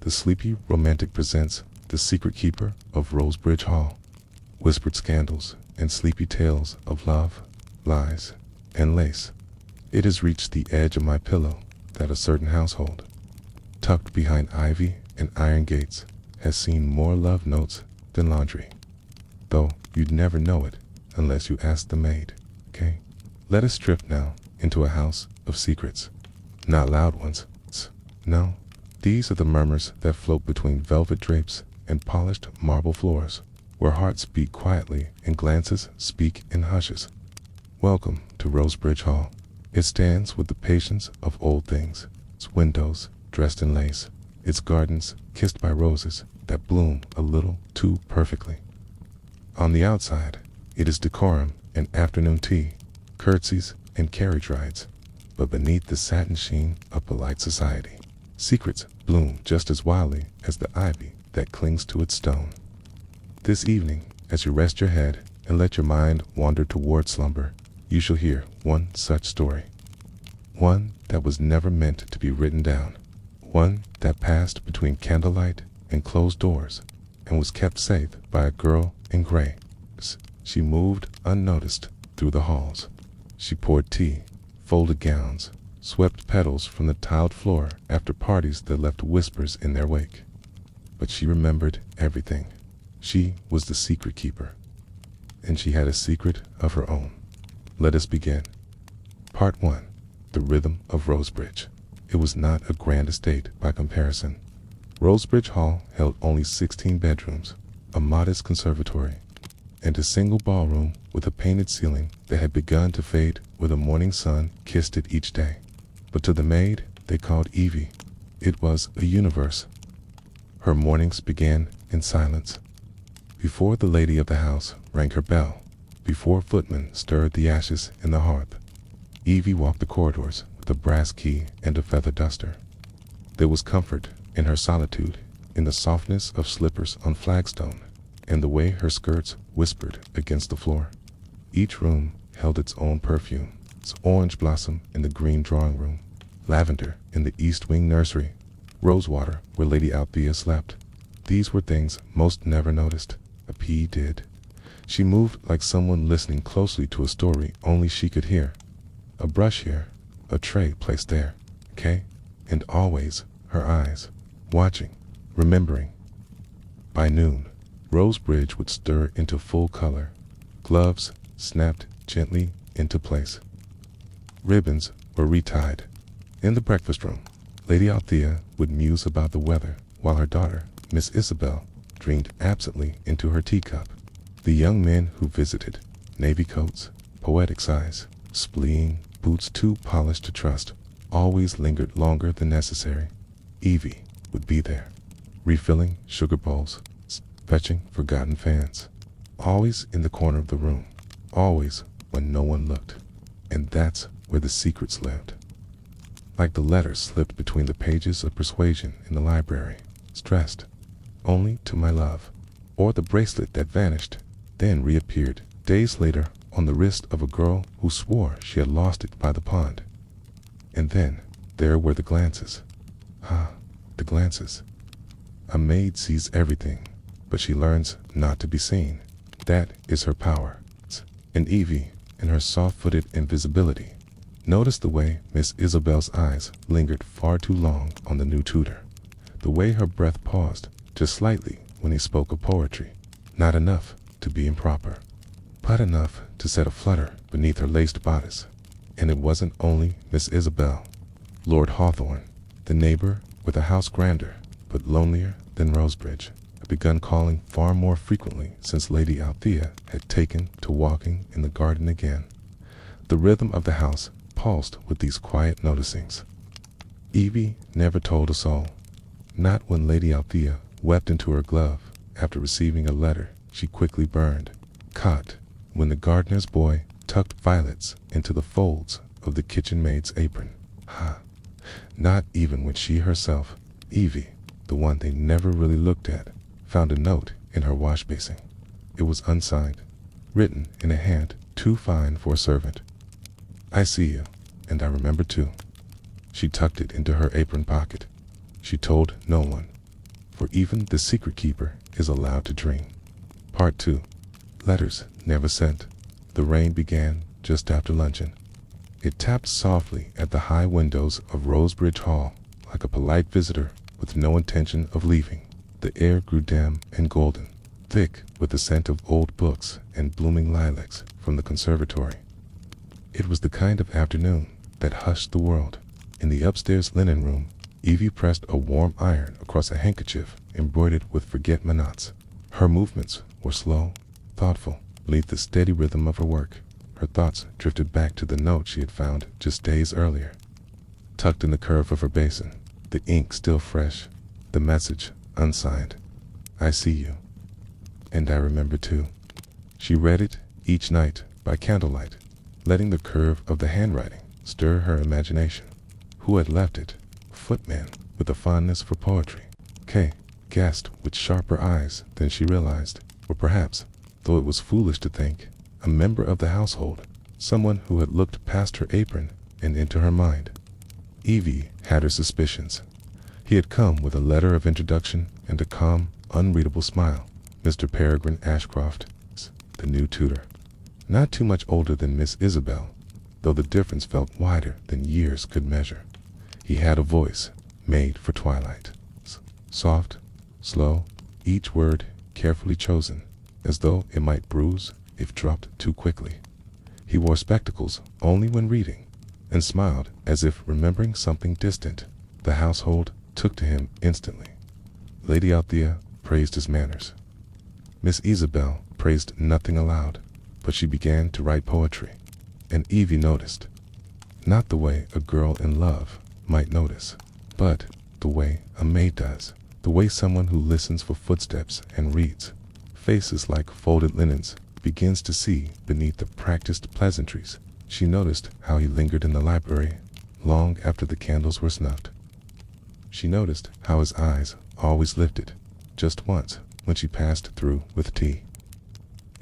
The sleepy romantic presents The Secret Keeper of Rosebridge Hall. Whispered scandals and sleepy tales of love, lies, and lace. It has reached the edge of my pillow that a certain household, tucked behind ivy and iron gates, has seen more love notes than laundry. Though you'd never know it unless you ask the maid, okay? Let us drift now into a house of secrets. Not loud ones, no. These are the murmurs that float between velvet drapes and polished marble floors, where hearts beat quietly and glances speak in hushes. Welcome to Rosebridge Hall. It stands with the patience of old things, its windows dressed in lace, its gardens kissed by roses that bloom a little too perfectly. On the outside, it is decorum and afternoon tea, curtsies and carriage rides, but beneath the satin sheen of polite society, secrets bloom just as wildly as the ivy that clings to its stone. This evening, as you rest your head and let your mind wander toward slumber, you shall hear one such story. One that was never meant to be written down. One that passed between candlelight and closed doors and was kept safe by a girl in gray. She moved unnoticed through the halls. She poured tea, folded gowns, swept petals from the tiled floor after parties that left whispers in their wake. But she remembered everything. She was the secret keeper, and she had a secret of her own. Let us begin. Part 1. The Rhythm of Rosebridge. It was not a grand estate by comparison. Rosebridge Hall held only 16 bedrooms, a modest conservatory, and a single ballroom with a painted ceiling that had begun to fade where the morning sun kissed it each day. But to the maid they called Evie, it was a universe. Her mornings began in silence. Before the lady of the house rang her bell, before footmen stirred the ashes in the hearth, Evie walked the corridors with a brass key and a feather duster. There was comfort in her solitude, in the softness of slippers on flagstone, and the way her skirts whispered against the floor. Each room held its own perfume. Its orange blossom in the green drawing room, lavender in the east wing nursery, rosewater where Lady Althea slept. These were things most never noticed. A pea did. She moved like someone listening closely to a story only she could hear. A brush here, a tray placed there, okay? And always her eyes, watching, remembering. By noon, Rosebridge would stir into full color. Gloves snapped gently into place. Ribbons were retied. In the breakfast room, Lady Althea would muse about the weather while her daughter, Miss Isabel, dreamed absently into her teacup. The young men who visited, navy coats, poetic sighs, spleeing, boots too polished to trust, always lingered longer than necessary. Evie would be there, refilling sugar bowls, fetching forgotten fans, always in the corner of the room, always when no one looked. And that's where the secrets lived. Like the letters slipped between the pages of persuasion in the library, stressed, only to my love, or the bracelet that vanished, then reappeared days later on the wrist of a girl who swore she had lost it by the pond. And then there were the glances. The glances. A maid sees everything, but she learns not to be seen. That is her power. And Evie, in her soft-footed invisibility, noticed the way Miss Isabel's eyes lingered far too long on the new tutor, the way her breath paused just slightly when he spoke of poetry, not enough to be improper, but enough to set a flutter beneath her laced bodice. And it wasn't only Miss Isabel. Lord Hawthorne, the neighbor with a house grander but lonelier than Rosebridge, had begun calling far more frequently since Lady Althea had taken to walking in the garden again. The rhythm of the house pulsed with these quiet noticings. Evie never told a soul. Not when Lady Althea wept into her glove after receiving a letter she quickly burned. Caught when the gardener's boy tucked violets into the folds of the kitchen maid's apron. Not even when she herself, Evie, the one they never really looked at, found a note in her wash basin. It was unsigned, written in a hand too fine for a servant. I see you, and I remember too. She tucked it into her apron pocket. She told no one, for even the secret keeper is allowed to dream. Part 2. Letters never sent. The rain began just after luncheon. It tapped softly at the high windows of Rosebridge Hall, like a polite visitor with no intention of leaving. The air grew dim and golden, thick with the scent of old books and blooming lilacs from the conservatory. It was the kind of afternoon that hushed the world. In the upstairs linen room, Evie pressed a warm iron across a handkerchief embroidered with forget-me-nots. Her movements were slow, thoughtful. Beneath the steady rhythm of her work, her thoughts drifted back to the note she had found just days earlier. Tucked in the curve of her basin, the ink still fresh, the message unsigned. I see you. And I remember too. She read it each night by candlelight, letting the curve of the handwriting stir her imagination. Who had left it? A footman with a fondness for poetry. Kay guessed with sharper eyes than she realized, or perhaps, though it was foolish to think, a member of the household, someone who had looked past her apron and into her mind. Evie had her suspicions. He had come with a letter of introduction and a calm, unreadable smile. Mr. Peregrine Ashcroft, the new tutor. Not too much older than Miss Isabel, though the difference felt wider than years could measure. He had a voice made for twilight. Soft, slow, each word carefully chosen, as though it might bruise if dropped too quickly. He wore spectacles only when reading, and smiled as if remembering something distant. The household took to him instantly. Lady Althea praised his manners. Miss Isabel praised nothing aloud, but she began to write poetry, and Evie noticed. Not the way a girl in love might notice, but the way a maid does, the way someone who listens for footsteps and reads faces like folded linens begins to see beneath the practiced pleasantries. She noticed how he lingered in the library long after the candles were snuffed. She noticed how his eyes always lifted just once when she passed through with tea.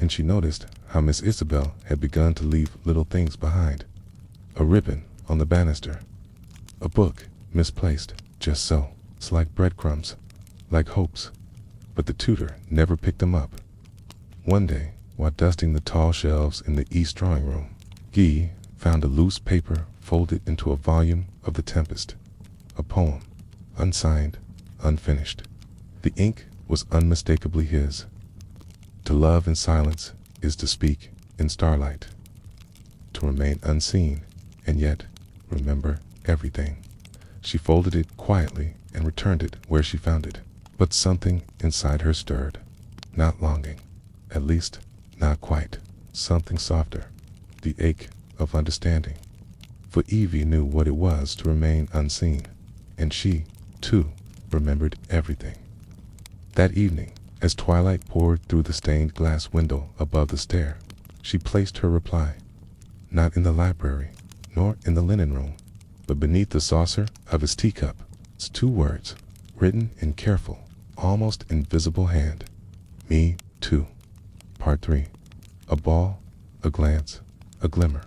And she noticed how Miss Isabel had begun to leave little things behind. A ribbon on the banister. A book misplaced just so. It's like breadcrumbs, like hopes. But the tutor never picked them up. One day, while dusting the tall shelves in the east drawing room, Guy found a loose paper folded into a volume of The Tempest. A poem, unsigned, unfinished. The ink was unmistakably his. To love in silence is to speak in starlight. To remain unseen and yet remember everything. She folded it quietly and returned it where she found it. But something inside her stirred. Not longing. At least, not quite. Something softer. The ache of understanding. For Evie knew what it was to remain unseen. And she, too, remembered everything. That evening, as twilight poured through the stained glass window above the stair, she placed her reply. Not in the library, nor in the linen room, but beneath the saucer of his teacup. It's 2 words, written in careful, almost invisible hand. Me, too. Part 3. A ball, a glance, a glimmer.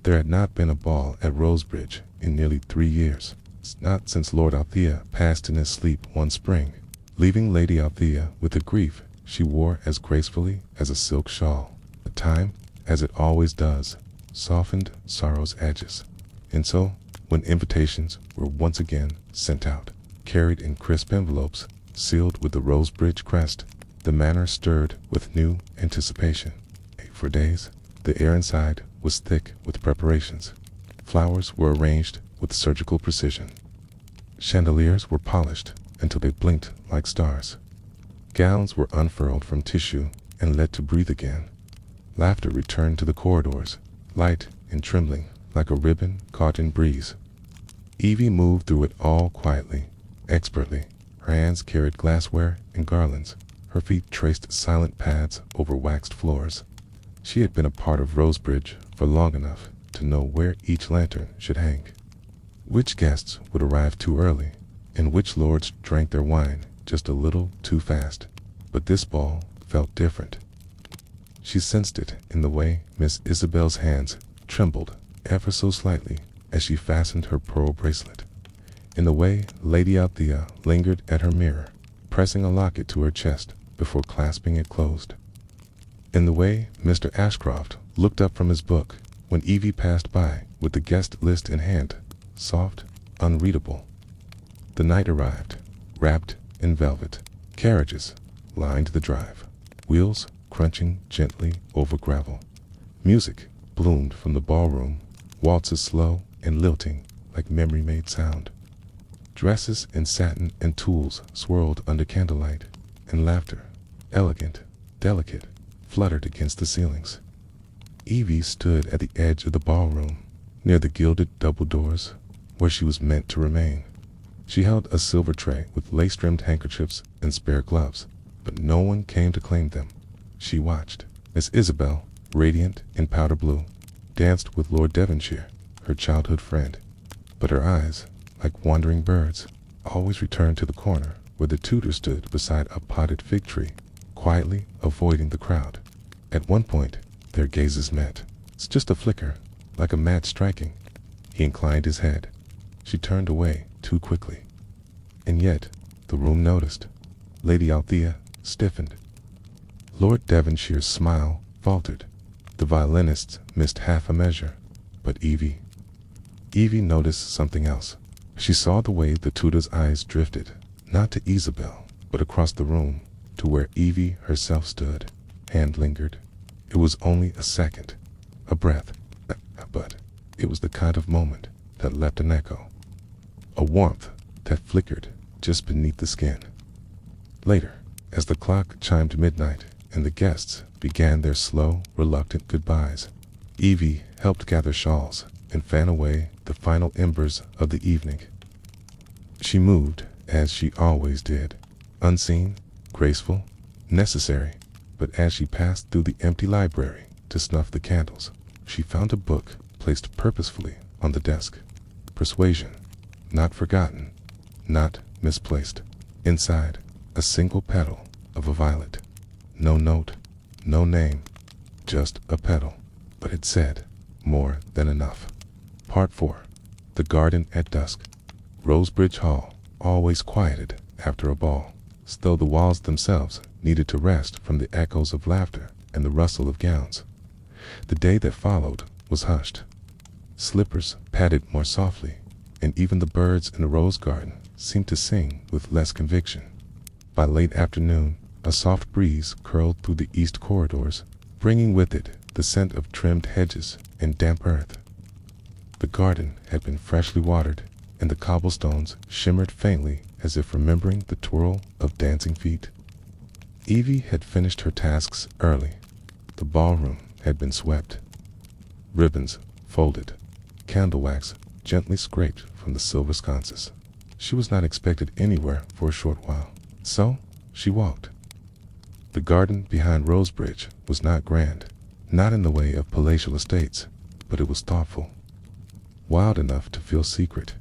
There had not been a ball at Rosebridge in nearly 3 years. Not since Lord Althea passed in his sleep one spring, leaving Lady Althea with a grief she wore as gracefully as a silk shawl. The time, as it always does, softened sorrow's edges. And so, when invitations were once again sent out, carried in crisp envelopes, sealed with the Rosebridge crest, the manor stirred with new anticipation. For days, the air inside was thick with preparations. Flowers were arranged with surgical precision. Chandeliers were polished until they blinked like stars. Gowns were unfurled from tissue and let to breathe again. Laughter returned to the corridors, light and trembling like a ribbon caught in breeze. Evie moved through it all quietly, expertly. Her hands carried glassware and garlands. Her feet traced silent paths over waxed floors. She had been a part of Rosebridge for long enough to know where each lantern should hang, which guests would arrive too early, and which lords drank their wine just a little too fast. But this ball felt different. She sensed it in the way Miss Isabel's hands trembled ever so slightly as she fastened her pearl bracelet, in the way Lady Althea lingered at her mirror, pressing a locket to her chest before clasping it closed. In the way Mr. Ashcroft looked up from his book when Evie passed by with the guest list in hand, soft, unreadable. The night arrived, wrapped in velvet. Carriages lined the drive, wheels crunching gently over gravel. Music bloomed from the ballroom, waltzes slow and lilting like memory-made sound. Dresses in satin and tulle swirled under candlelight, and laughter, elegant, delicate, fluttered against the ceilings. Evie stood at the edge of the ballroom, near the gilded double doors, where she was meant to remain. She held a silver tray with lace-trimmed handkerchiefs and spare gloves, but no one came to claim them. She watched as Isabel, radiant in powder blue, danced with Lord Devonshire, her childhood friend. But her eyes, like wandering birds, always returned to the corner where the tutor stood beside a potted fig tree, quietly avoiding the crowd. At one point, their gazes met. It's just a flicker, like a match striking. He inclined his head. She turned away too quickly. And yet, the room noticed. Lady Althea stiffened. Lord Devonshire's smile faltered. The violinists missed half a measure. But Evie noticed something else. She saw the way the tutor's eyes drifted, not to Isabel, but across the room, to where Evie herself stood. Hand lingered. It was only a second, a breath, but it was the kind of moment that left an echo. A warmth that flickered just beneath the skin. Later, as the clock chimed midnight and the guests began their slow, reluctant goodbyes, Evie helped gather shawls and fan away the final embers of the evening. She moved as she always did, unseen, graceful, necessary, but as she passed through the empty library to snuff the candles, she found a book placed purposefully on the desk. Persuasion, not forgotten, not misplaced. Inside, a single petal of a violet. No note, no name, just a petal. But it said more than enough. Part 4. The Garden at Dusk. Rosebridge Hall, always quieted after a ball, though the walls themselves needed to rest from the echoes of laughter and the rustle of gowns. The day that followed was hushed. Slippers padded more softly, and even the birds in the rose garden seemed to sing with less conviction. By late afternoon, a soft breeze curled through the east corridors, bringing with it the scent of trimmed hedges and damp earth. The garden had been freshly watered, and the cobblestones shimmered faintly as if remembering the twirl of dancing feet. Evie had finished her tasks early. The ballroom had been swept. Ribbons folded, candle wax gently scraped from the silver sconces. She was not expected anywhere for a short while, so she walked. The garden behind Rosebridge was not grand, not in the way of palatial estates, but it was thoughtful, wild enough to feel secret.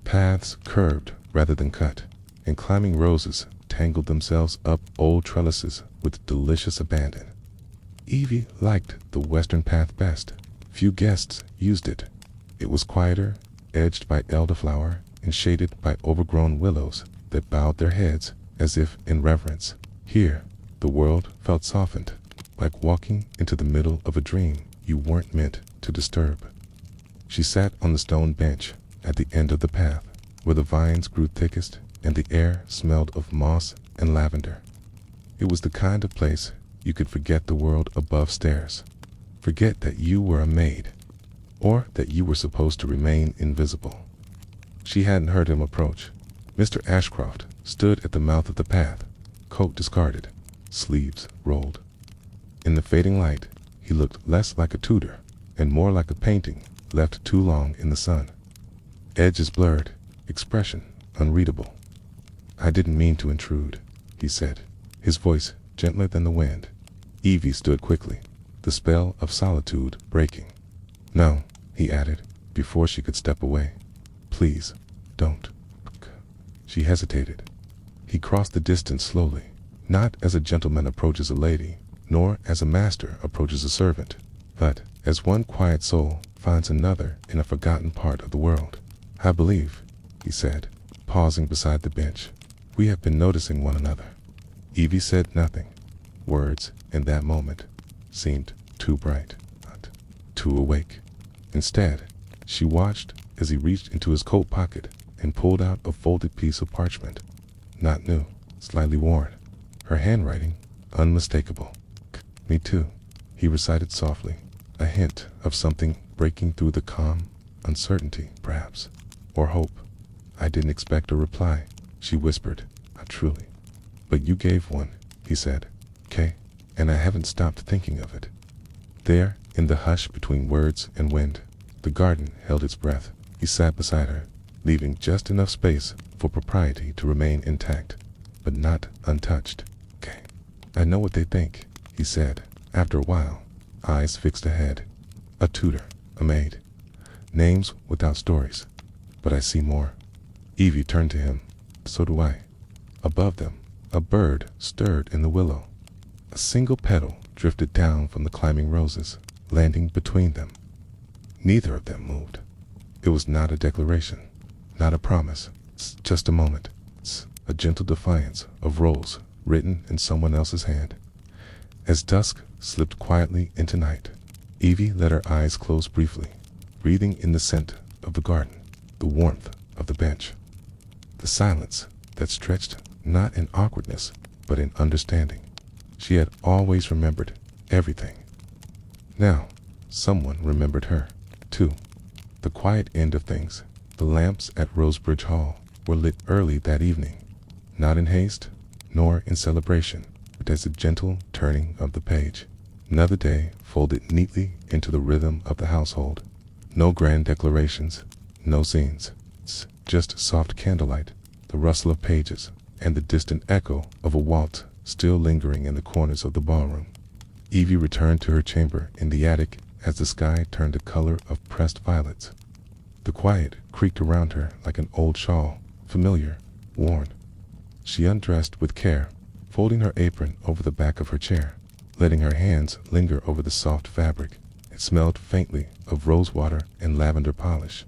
Paths curved rather than cut, and climbing roses tangled themselves up old trellises with delicious abandon. Evie liked the western path best. Few guests used it. It was quieter, edged by elderflower and shaded by overgrown willows that bowed their heads as if in reverence. Here, the world felt softened, like walking into the middle of a dream you weren't meant to disturb. She sat on the stone bench at the end of the path, where the vines grew thickest and the air smelled of moss and lavender. It was the kind of place you could forget the world above stairs, forget that you were a maid, or that you were supposed to remain invisible. She hadn't heard him approach. Mr. Ashcroft stood at the mouth of the path, coat discarded, sleeves rolled. In the fading light, he looked less like a tutor and more like a painting left too long in the sun. Edges blurred, expression unreadable. "I didn't mean to intrude," he said, his voice gentler than the wind. Evie stood quickly, the spell of solitude breaking. "No," he added, before she could step away. "Please, don't." She hesitated. He crossed the distance slowly, not as a gentleman approaches a lady, nor as a master approaches a servant, but as one quiet soul finds another in a forgotten part of the world. "I believe," he said, pausing beside the bench, We have been noticing one another. Evie said nothing. Words, in that moment, seemed too bright, not too awake. Instead, she watched as he reached into his coat pocket and pulled out a folded piece of parchment. Not new, slightly worn. Her handwriting, unmistakable. Me too, he recited softly, a hint of something breaking through the calm uncertainty, perhaps, or hope. I didn't expect a reply, she whispered, not truly. But you gave one, he said, "Kay, and I haven't stopped thinking of it." There, in the hush between words and wind, the garden held its breath. He sat beside her, leaving just enough space for propriety to remain intact, but not untouched. "Kay, I know what they think," he said, after a while, eyes fixed ahead. "A tutor, a maid. Names without stories. But I see more." Evie turned to him. "So do I." Above them, a bird stirred in the willow. A single petal drifted down from the climbing roses, landing between them. Neither of them moved. It was not a declaration, not a promise. It's just a moment. It's a gentle defiance of roles written in someone else's hand. As dusk slipped quietly into night, Evie let her eyes close briefly, breathing in the scent of the garden, the warmth of the bench, the silence that stretched not in awkwardness, but in understanding. She had always remembered everything. Now, someone remembered her, too. The quiet end of things, the lamps at Rosebridge Hall, were lit early that evening, not in haste, nor in celebration, but as a gentle turning of the page. Another day folded neatly into the rhythm of the household. No grand declarations, no scenes. It's just soft candlelight, the rustle of pages, and the distant echo of a waltz still lingering in the corners of the ballroom. Evie returned to her chamber in the attic as the sky turned the color of pressed violets. The quiet creaked around her like an old shawl, familiar, worn. She undressed with care, folding her apron over the back of her chair, letting her hands linger over the soft fabric. It smelled faintly of rosewater and lavender polish.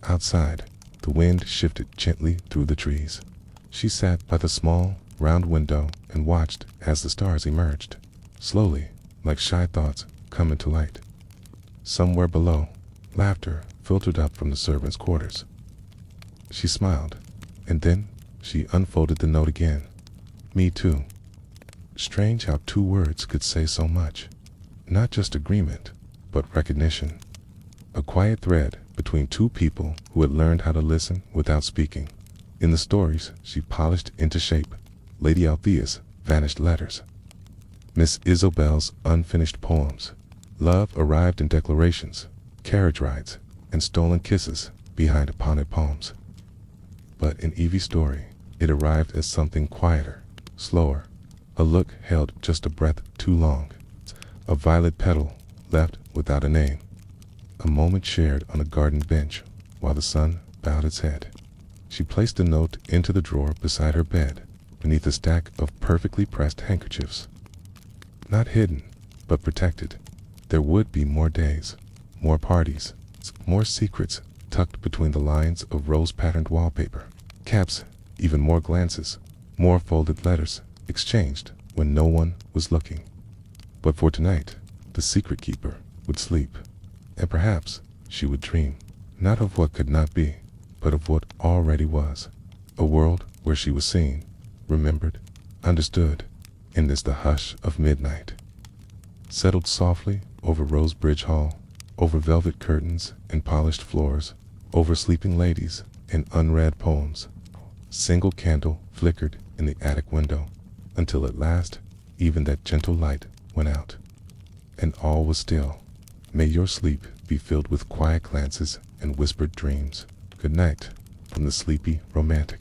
Outside, the wind shifted gently through the trees. She sat by the small, round window and watched as the stars emerged, slowly, like shy thoughts come into light. Somewhere below, laughter filtered up from the servants' quarters. She smiled, and then she unfolded the note again. "Me too." Strange how two words could say so much. Not just agreement, but recognition. A quiet thread between two people who had learned how to listen without speaking. In the stories she polished into shape, Lady Althea's vanished letters, Miss Isobel's unfinished poems. Love arrived in declarations, carriage rides, and stolen kisses behind potted palms. But in Evie's story, it arrived as something quieter, slower, a look held just a breath too long, a violet petal left without a name, a moment shared on a garden bench while the sun bowed its head. She placed the note into the drawer beside her bed, beneath a stack of perfectly pressed handkerchiefs. Not hidden, but protected. There would be more days, more parties, more secrets tucked between the lines of rose-patterned wallpaper, caps, even more glances, more folded letters exchanged when no one was looking. But for tonight, the secret keeper would sleep, and perhaps she would dream, not of what could not be, but of what already was, a world where she was seen, remembered, understood, in this the hush of midnight. Settled softly over Rosebridge Hall, over velvet curtains and polished floors, over sleeping ladies and unread poems. Single candle flickered in the attic window, until at last even that gentle light went out, and all was still. May your sleep be filled with quiet glances and whispered dreams. Good night from the sleepy romantic.